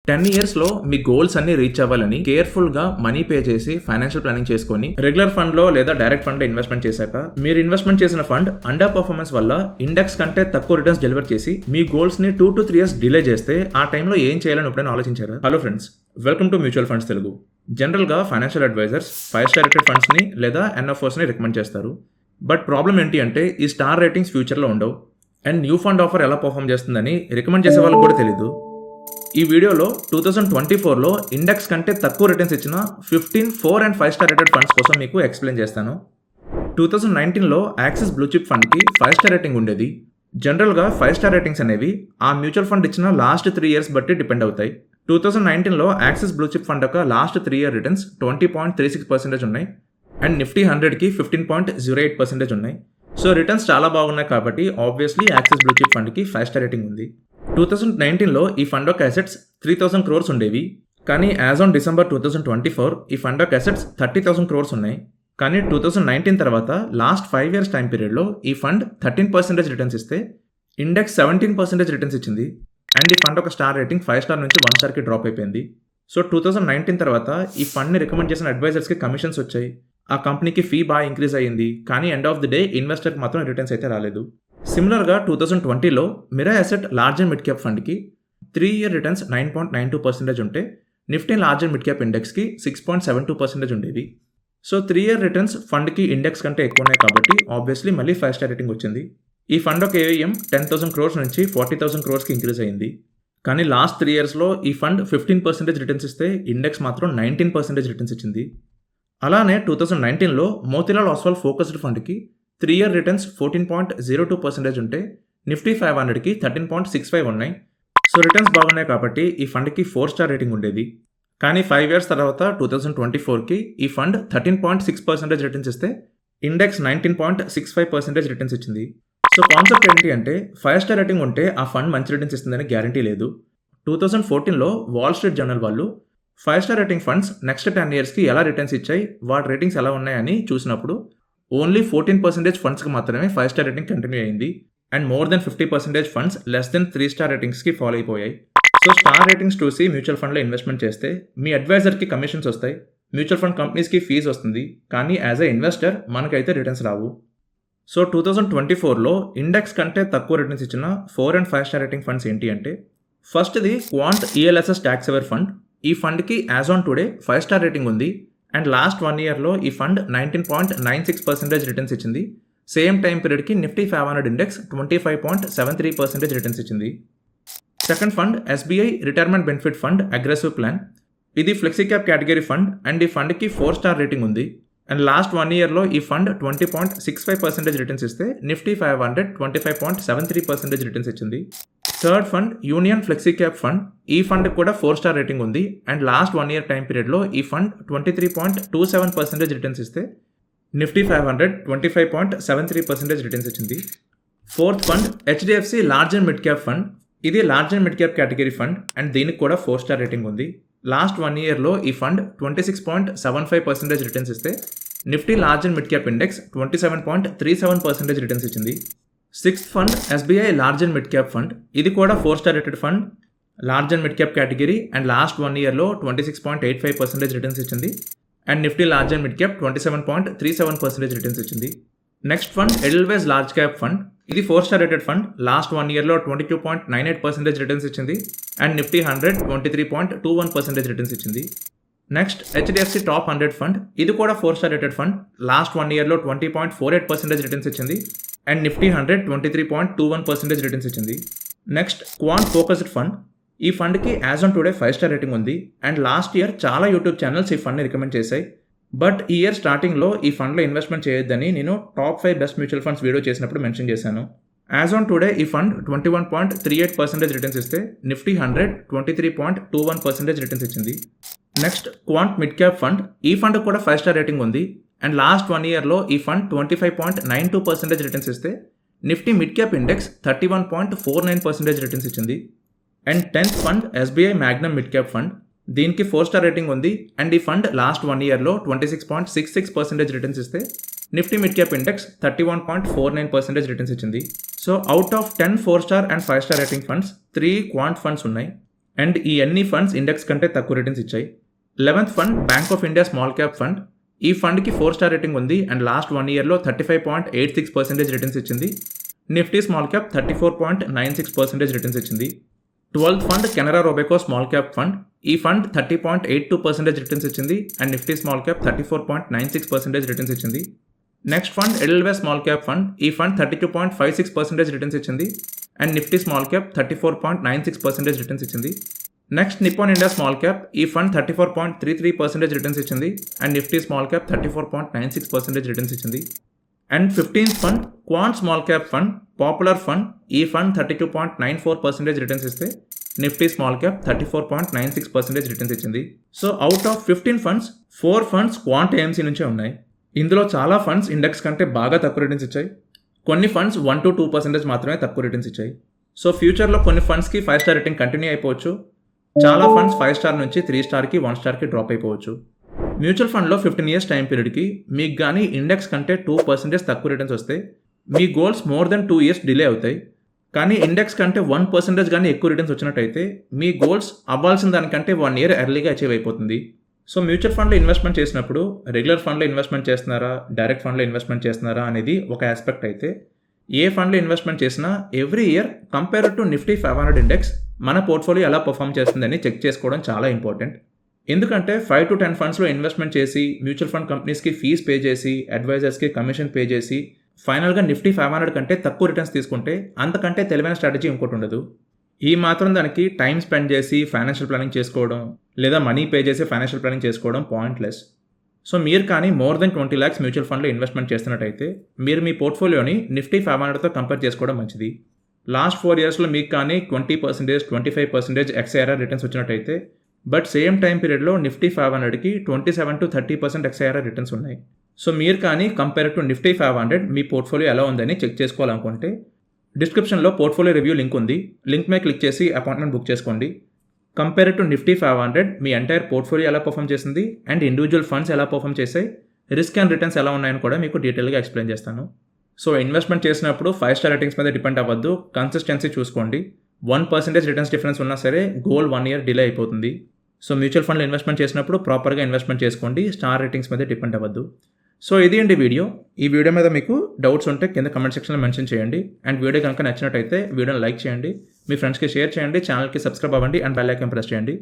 10 ఇయర్స్లో మీ గోల్స్ అన్ని రీచ్ అవ్వాలని కేర్ఫుల్గా మనీ పే చేసి ఫైనాన్షియల్ ప్లానింగ్ చేసుకొని రెగ్యులర్ ఫండ్లో లేదా డైరెక్ట్ ఫండ్లో ఇన్వెస్ట్మెంట్ చేశాక మీరు ఇన్వెస్ట్మెంట్ చేసిన ఫండ్ అండర్ పర్ఫార్మెన్స్ వల్ల ఇండెక్స్ కంటే తక్కువ రిటర్న్స్ డెలివర్ చేసి మీ గోల్స్ని 2 to 3 years డిలే చేస్తే ఆ టైంలో ఏం చేయాలని ఎప్పుడైనా ఆలోచించారా? Hello friends, welcome to mutual funds Telugu. జనరల్గా ఫైనాన్షియల్ అడ్వైజర్స్ 5 star రేటెడ్ ఫండ్స్ని లేదా NFOsని రికమెండ్ చేస్తారు. బట్ ప్రాబ్లం ఏంటి అంటే ఈ స్టార్ రేటింగ్స్ ఫ్యూచర్లో ఉండవు అండ్ న్యూ ఫండ్ ఆఫర్ ఎలా పర్ఫామ్ చేస్తుందని రికమెండ్ చేసే వాళ్ళకి కూడా తెలీదు. ఈ వీడియోలో 2024లో ఇండెక్స్ కంటే తక్కువ రిటర్న్స్ ఇచ్చిన 15 4 and 5 star రేటెడ్ ఫండ్స్ కోసం మీకు ఎక్స్ప్లెయిన్ చేస్తాను. 2019లో యాక్సిస్ బ్లూ చిప్ ఫండ్కి 5 star రేటింగ్ ఉండేది. జనరల్గా 5 star రేటింగ్స్ అనేవి ఆ మ్యూచువల్ ఫండ్ ఇచ్చిన లాస్ట్ 3 years బట్టి డిపెండ్ అవుతాయి. 2019లో యాక్సిస్ బ్లూ చిప్ ఫండ్ యొక్క లాస్ట్ 3 year రిటర్న్స్ 20.36% ఉన్నాయి అండ్ నిఫ్టీ 100కి 15.08% ఉన్నాయి. సో రిటర్న్స్ చాలా బాగున్నాయి కాబట్టి ఆబ్వియస్లీ యాక్సిస్ బ్లూ చిప్ ఫండ్కి 5 star రేటింగ్ ఉంది. 2019లో ఈ ఫండ్ యొక్క అసెట్స్ 3,000 crores ఉండేవి, కానీ యాజ్ ఆన్ December 2024 ఈ ఫండ్ యొక్క అసెట్స్ 30,000 crores ఉన్నాయి. కానీ 2019 తర్వాత లాస్ట్ 5 years టైం పీరియడ్లో ఈ ఫండ్ 13% రిటర్న్స్ ఇస్తే ఇండెక్స్ 17% రిటర్న్స్ ఇచ్చింది అండ్ ఈ ఫండ్ ఒక స్టార్ రేటింగ్ 5 star నుంచి 1 starకి డ్రాప్ అయిపోయింది. సో 2019 తర్వాత ఈ ఫండ్ని రికమెండ్ చేసిన అడ్వైజర్స్కి కమిషన్స్ వచ్చాయి, ఆ కంపెనీకి ఫీ బాగా ఇంక్రీజ్ అయ్యింది, కానీ ఎండ్ ఆఫ్ ది డే ఇన్వెస్టర్కి మాత్రం రిటర్న్స్ అయితే రాలేదు. సిమిలర్గా 2020లో Mirae asset large and mid cap ఫండ్కి 3 year రిటర్న్స్ 9.92% ఉంటే Nifty large and mid cap ఇండెక్స్కి 6.72% ఉండేది. సో 3 year రిటర్న్స్ ఫండ్కి ఇండెక్స్ కంటే ఎక్కువ ఉన్నాయి కాబట్టి ఆబ్వియస్లీ మళ్ళీ 5 star రేటింగ్ వచ్చింది. ఈ ఫండ్ ఒక AUM 10,000 crores నుంచి 40,000 crores ఇంక్రీజ్ అయింది. కానీ లాస్ట్ 3 yearsలో ఈ ఫండ్ 15% రిటర్న్స్ ఇస్తే ఇండెక్స్ మాత్రం 19% రిటర్న్స్ ఇచ్చింది. అలానే 2019లో మోతీలాల్ ఓస్వాల్ ఫోకస్డ్ ఫండ్కి 3 year రిటర్న్స్ 14.02% ఉంటే నిఫ్టీ 500కి 13.65 ఉన్నాయి. సో రిటర్న్స్ బాగున్నాయి కాబట్టి ఈ ఫండ్కి 4 star రేటింగ్ ఉండేది. కానీ 5 years తర్వాత 2024కి ఈ ఫండ్ 13.6% రిటర్న్స్ ఇస్తే ఇండెక్స్ 19.65% రిటర్న్స్ ఇచ్చింది. సో కాన్సెప్ట్ ఏంటి అంటే 5 star రేటింగ్ ఉంటే ఆ ఫండ్ మంచి రిటర్న్స్ ఇస్తుందని గ్యారంటీ లేదు. 2014లో వాల్ స్ట్రీట్ జర్నల్ వాళ్ళు 5 star రేటింగ్ ఫండ్స్ నెక్స్ట్ 10 yearsకి ఎలా రిటర్న్స్ ఇచ్చాయి, వాటి రేటింగ్స్ ఎలా ఉన్నాయని చూసినప్పుడు ఓన్లీ 14% ఫండ్స్కి మాత్రమే 5 star రేటింగ్ కంటిన్యూ అయింది and more than 50% funds less than 3 star రేటింగ్స్కి ఫాలో అయిపోయాయి. సో స్టార్ రేటింగ్స్ చూసి మ్యూచువల్ ఫండ్లో ఇన్వెస్ట్మెంట్ చేస్తే మీ అడ్వైజర్కి కమిషన్స్ వస్తాయి, మ్యూచువల్ ఫండ్ కంపెనీస్కి ఫీజు వస్తుంది, కానీ యాజ్ ఎ ఇన్వెస్టర్ మనకైతే రిటర్న్స్ రావు. సో 2024లో ఇండెక్స్ కంటే తక్కువ రిటర్న్స్ ఇచ్చిన 4 and 5 star రేటింగ్ ఫండ్స్ ఏంటి అంటే ఫస్ట్ది Quant ELSS tax saver fund. ఈ ఫండ్కి as on today 5 star rating ఉంది అండ్ లాస్ట్ 1 yearలో ఈ ఫండ్ 19.96% రిటర్న్స్ ఇచ్చింది. సేమ్ టైం పీరియడ్కి నిఫ్టీ 500 ఇండెక్స్ 25.73% రిటర్న్స్ ఇచ్చింది. Second fund SBI retirement benefit fund aggressive plan. ఇది flexi cap category fund and ఈ ఫండ్కి 4 star రేటింగ్ ఉంది అండ్ లాస్ట్ 1 yearలో ఈ ఫండ్ 20.65% రిటర్న్స్ ఇస్తే నిఫ్టీ 500 25.73% రిటర్న్స్ ఇచ్చింది. Third fund Union flexi cap fund. ఈ ఫండ్ కూడా 4 star రేటింగ్ ఉంది అండ్ లాస్ట్ 1 year టైం పీరియడ్లో ఈ ఫండ్ 23.27% రిటర్న్స్ ఇస్తే నిఫ్టీ 500 25.73% రిటర్న్స్ ఇచ్చింది. Fourth fund HDFC large and mid cap fund. ఇది large and mid cap category fund and దీనికి కూడా 4 star రేటింగ్ ఉంది. లాస్ట్ 1 yearలో ఈ ఫండ్ 26.75% రిటర్న్స్ ఇస్తే Nifty large and mid cap index 27.37% returns ఇచ్చింది. Sixth fund SBI large and mid cap fund. ఇది కూడా 4 star rated fund, large and mid cap category and last 1 yearలో 26.85% రిటర్న్స్ ఇచ్చింది and Nifty large and mid cap 27.37% returns ఇచ్చింది. Next fund Edelweiss large cap fund. ఇది 4 star rated fund, last 1 yearలో 22.98% returns ఇచ్చింది and Nifty 100 23.21% returns ఇచ్చింది. Next HDFC top 100 fund. ఇది కూడా 4 star rated fund, last 1 yearలో 20.48% returns ఇచ్చింది అండ్ నిఫ్టీ 100 23.21% రిటర్న్స్ ఇచ్చింది. Next Quant focused fund. ఈ ఫండ్కి as on today 5 star rating ఉంది అండ్ లాస్ట్ ఇయర్ చాలా యూట్యూబ్ ఛానల్స్ ఈ ఫండ్ని రికమెండ్ చేశాయి. బట్ ఈ ఇయర్ స్టార్టింగ్లో ఈ ఫండ్లో ఇన్వెస్ట్మెంట్ చేయొద్దని నేను top 5 best mutual funds video చేసినప్పుడు మెన్షన్ చేశాను. యాజ్ ఆన్ టుడే ఈ ఫండ్ 21.38% రిటర్న్స్ ఇస్తే నిఫ్టీ 100 23.21% రిటర్న్స్ ఇచ్చింది. Next Quant mid cap fund. ఈ ఫండ్ కూడా 5 star రేటింగ్ ఉంది అండ్ లాస్ట్ 1 yearలో ఈ ఫండ్ 25.92% రిటర్న్స్ ఇస్తే Nifty mid cap index 31.49% returns ఇచ్చింది. And 10th fund SBI Magnum mid cap fund. దీనికి 4 star రేటింగ్ ఉంది అండ్ ఈ ఫండ్ లాస్ట్ 1 yearలో 26.66% రిటర్న్స్ ఇస్తే Nifty mid cap index 31.49% returns ఇచ్చింది. So out of 10 4 star and 5 star rating funds 3 Quant funds ఉన్నాయి. And ఈ అన్ని ఫండ్స్ ఇండెక్స్ కంటే తక్కువ రిటర్న్స్ ఇచ్చాయి. 11th fund Bank of India small cap fund. ఈ ఫండ్కి 4 స్టార్ రేటింగ్ ఉంది అండ్ లాస్ట్ 1 ఇయర్లో 35.86% రిటర్న్స్ ఇచ్చింది. నిఫ్టీ స్మాల్ క్యాప్ 34.96% రిటర్న్స్ ఇచ్చింది. 12th fund Canara Robeco small cap fund. ఈ ఫండ్ 30.82% రిటర్న్స్ ఇచ్చింది and Nifty small cap 34.96% returns ఇచ్చింది. Next fund Edelweiss small cap fund. ఈ ఫండ్ 32.56% రిటర్న్స్ ఇచ్చింది and Nifty small cap 34.96% returns ఇచ్చింది. Next Nippon India small cap. ఈ fund 34.33% returns ఇచ్చింది and Nifty small cap 34.96% returns ఇచ్చింది. And 15th fund Quant small cap fund popular fund. ఈ fund 32.94% returns ఇస్తే Nifty small cap 34.96% returns ఇచ్చింది. So out of 15 funds 4 funds quant AMC నుంచే ఉన్నాయి. ఇందులో చాలా ఫండ్స్ ఇండెక్స్ కంటే బాగా తక్కువ రిటర్న్స్ ఇచ్చాయి. కొన్ని ఫండ్స్ 1 to 2% మాత్రమే తక్కువ రిటర్న్స్ ఇచ్చాయి. సో ఫ్యూచర్లో కొన్ని ఫండ్స్కి 5 స్టార్ రేటింగ్ కంటిన్యూ అయిపోవచ్చు. చాలా ఫండ్స్ 5 స్టార్ నుంచి 3 స్టార్కి 1 స్టార్కి డ్రాప్ అయిపోవచ్చు. మ్యూచువల్ ఫండ్లో 15 ఇయర్స్ టైం పీరియడ్కి మీకు కానీ ఇండెక్స్ కంటే 2% తక్కువ రిటర్న్స్ వస్తే మీ goals more than 2 years delay అవుతాయి. కానీ ఇండెక్స్ కంటే 1% కానీ ఎక్కువ రిటర్న్స్ వచ్చినట్టయితే మీ గోల్స్ అవ్వాల్సిన దానికంటే 1 ఇయర్ ఎర్లీగా అచీవ్ అయిపోతుంది. సో మ్యూచువల్ ఫండ్లో ఇన్వెస్ట్మెంట్ చేసినప్పుడు రెగ్యులర్ ఫండ్లో ఇన్వెస్ట్మెంట్ చేస్తున్నారా, డైరెక్ట్ ఫండ్లో ఇన్వెస్ట్మెంట్ చేస్తున్నారా అనేది ఒక ఆస్పెక్ట్ అయితే, ఏ ఫండ్లో ఇన్వెస్ట్మెంట్ చేసినా every year compare to Nifty 500 index మన పోర్ట్ఫోలియో ఎలా పర్ఫామ్ చేస్తుందని చెక్ చేసుకోవడం చాలా ఇంపార్టెంట్. ఎందుకంటే 5 to 10 ఫండ్స్లో ఇన్వెస్ట్మెంట్ చేసి మ్యూచువల్ ఫండ్ కంపెనీస్కి ఫీజ్ పే చేసి అడ్వైజర్స్కి కమిషన్ పే చేసి ఫైనల్గా నిఫ్టీ 500 కంటే తక్కువ రిటర్న్స్ తీసుకుంటే అంతకంటే తెలివైన స్ట్రాటజీ ఇంకోటి ఉండదు. ఈ మాత్రం దానికి టైం స్పెండ్ చేసి ఫైనాన్షియల్ ప్లానింగ్ చేసుకోవడం లేదా మనీ పే చేసి ఫైనాన్షియల్ ప్లానింగ్ చేసుకోవడం పాయింట్లెస్. సో మీరు కానీ మోర్ దెన్ 20 lakhs మ్యూచువల్ ఫండ్లో ఇన్వెస్ట్మెంట్ చేస్తున్నట్టయితే మీరు మీ పోర్ట్ఫోలియోని నిఫ్టీ 500తో కంపేర్ చేసుకోవడం మంచిది. లాస్ట్ 4 ఇయర్స్లో మీకు కానీ 20%, 25% XIRR రిటర్న్స్ వచ్చినట్టయితే బట్ సేమ్ టైం పీరియడ్లో నిఫ్టీ 500కి 27 to 30% XIRR రిటర్న్స్ ఉన్నాయి. సో మీరు కానీ compare to Nifty 500 me portfolio ఎలా ఉందని చెక్ చేసుకోవాలనుకుంటే డిస్క్రిప్షన్లో పోర్ట్ఫోలియో రివ్యూ లింక్ ఉంది. లింక్ మీద క్లిక్ చేసి అపాయింట్మెంట్ బుక్ చేసుకోండి. Compare to Nifty 500 me entire portfolio ఎలా పర్ఫామ్ చేసింది అండ్ ఇండివిజువల్ ఫండ్స్ ఎలా పర్ఫామ్ చేసాయి, రిస్క్ అండ్ రిటర్న్స్ ఎలా ఉన్నాయని కూడా మీకు డీటెయిల్గా ఎక్స్ప్లెయిన్ చేస్తాను. సో ఇన్వెస్ట్మెంట్ చేసినప్పుడు 5 స్టార్ రేటింగ్స్ మీద డిపెండ్ అవ్వద్దు, కన్సిస్టెన్సీ చూసుకోండి. 1% రిటర్న్స్ డిఫరెన్స్ ఉన్నా సరే గోల్ 1 ఇయర్ డిలే అయిపోతుంది. సో మ్యూచువల్ ఫండ్లో ఇన్వెస్ట్మెంట్ చేసినప్పుడు ప్రాపర్గా ఇన్వెస్ట్మెంట్ చేసుకోండి, స్టార్ రేటింగ్స్ మీద డిపెండ్ అవ్వద్దు. సో ఇది అండి వీడియో. ఈ వీడియో మీద మీకు డౌట్స్ ఉంటే కింద కమెంట్ సెక్షన్లో మెన్షన్ చేయండి. అండ్ వీడియో కనుక నచ్చినట్టయితే వీడియోని లైక్ చేయండి, మీ ఫ్రెండ్స్కి షేర్ చేయండి, ఛానల్కి సబ్స్క్రైబ్ అవ్వండి అండ్ బెల్ ఐకాన్ ప్రెస్ చేయండి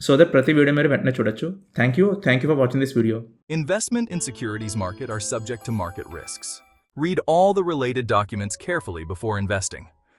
సో దట్ ప్రతి వీడియో మీరు వెంటనే చూడొచ్చు. Thank you for watching this video. Investment in securities market are subject to market risks. Read all the related documents carefully before investing.